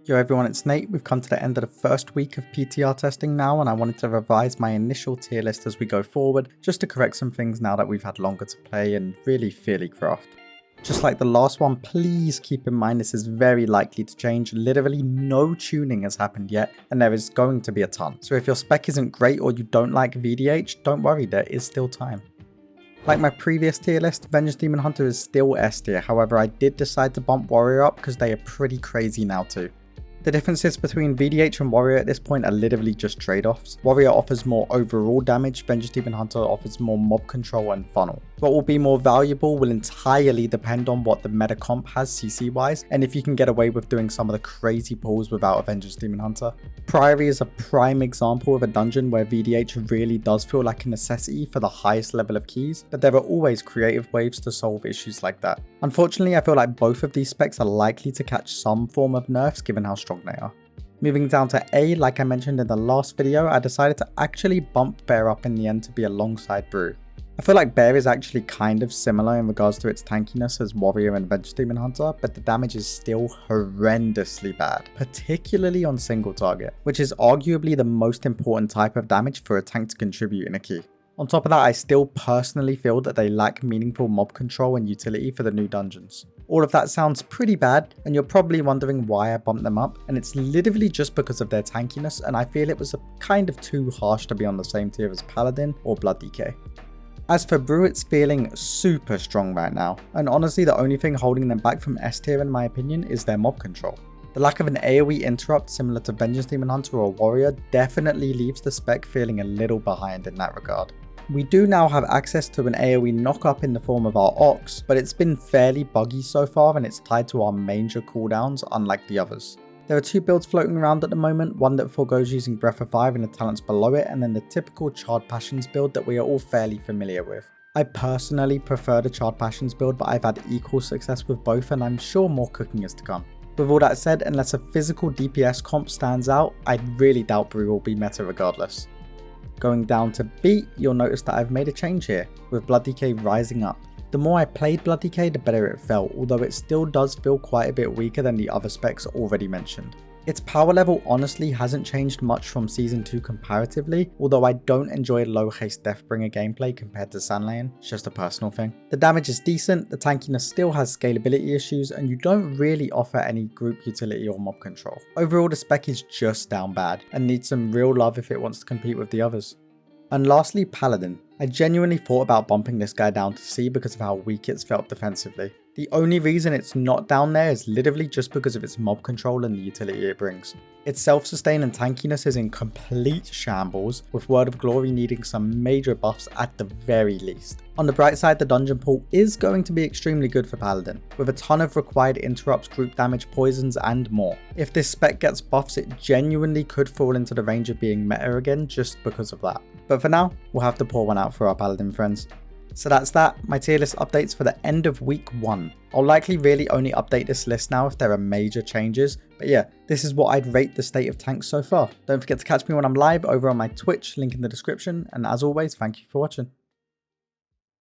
Yo everyone, it's Nate. We've come to the end of the first week of PTR testing now, and I wanted to revise my initial tier list as we go forward, just to correct some things now that we've had longer to play and really fairly craft. Just like the last one, please keep in mind this is very likely to change. Literally no tuning has happened yet, and there is going to be a ton. So if your spec isn't great or you don't like VDH, don't worry, there is still time. Like my previous tier list, Vengeance Demon Hunter is still S tier, however I did decide to bump Warrior up because they are pretty crazy now too. The differences between VDH and Warrior at this point are literally just trade-offs. Warrior offers more overall damage, Vengeance Demon Hunter offers more mob control and funnel. What will be more valuable will entirely depend on what the meta comp has CC wise, and if you can get away with doing some of the crazy pulls without a Vengeance Demon Hunter. Priory is a prime example of a dungeon where VDH really does feel like a necessity for the highest level of keys, but there are always creative ways to solve issues like that. Unfortunately, I feel like both of these specs are likely to catch some form of nerfs given how strong they are. Moving down to A, like I mentioned in the last video, I decided to actually bump Bear up in the end to be alongside Brew. I feel like Bear is actually kind of similar in regards to its tankiness as Warrior and Vengeance Demon Hunter, but the damage is still horrendously bad, particularly on single target, which is arguably the most important type of damage for a tank to contribute in a key. On top of that, I still personally feel that they lack meaningful mob control and utility for the new dungeons. All of that sounds pretty bad, and you're probably wondering why I bumped them up, and it's literally just because of their tankiness, and I feel it was kind of too harsh to be on the same tier as Paladin or Blood DK. As for Brew, it's feeling super strong right now, and honestly the only thing holding them back from S tier in my opinion is their mob control. The lack of an AoE interrupt similar to Vengeance Demon Hunter or Warrior definitely leaves the spec feeling a little behind in that regard. We do now have access to an AoE knock-up in the form of our Ox, but it's been fairly buggy so far and it's tied to our major cooldowns unlike the others. There are two builds floating around at the moment, one that forgoes using Breath of Fire and the talents below it, and then the typical Charred Passions build that we are all fairly familiar with. I personally prefer the Charred Passions build, but I've had equal success with both and I'm sure more cooking is to come. With all that said, unless a physical DPS comp stands out, I really doubt Brew will be meta regardless. Going down to B, you'll notice that I've made a change here, with Blood DK rising up. The more I played Blood DK, the better it felt, although it still does feel quite a bit weaker than the other specs already mentioned. Its power level honestly hasn't changed much from Season 2 comparatively, although I don't enjoy low haste Deathbringer gameplay compared to Sandlayan, it's just a personal thing. The damage is decent, the tankiness still has scalability issues, and you don't really offer any group utility or mob control. Overall the spec is just down bad, and needs some real love if it wants to compete with the others. And lastly, Paladin. I genuinely thought about bumping this guy down to C because of how weak it's felt defensively. The only reason it's not down there is literally just because of its mob control and the utility it brings. Its self-sustain and tankiness is in complete shambles, with Word of Glory needing some major buffs at the very least. On the bright side, the dungeon pool is going to be extremely good for Paladin, with a ton of required interrupts, group damage, poisons and more. If this spec gets buffs, it genuinely could fall into the range of being meta again just because of that. But for now, we'll have to pour one out for our Paladin friends. So that's that, my tier list updates for the end of week 1. I'll likely really only update this list now if there are major changes, but yeah, this is what I'd rate the state of tanks so far. Don't forget to catch me when I'm live over on my Twitch, link in the description, and as always, thank you for watching.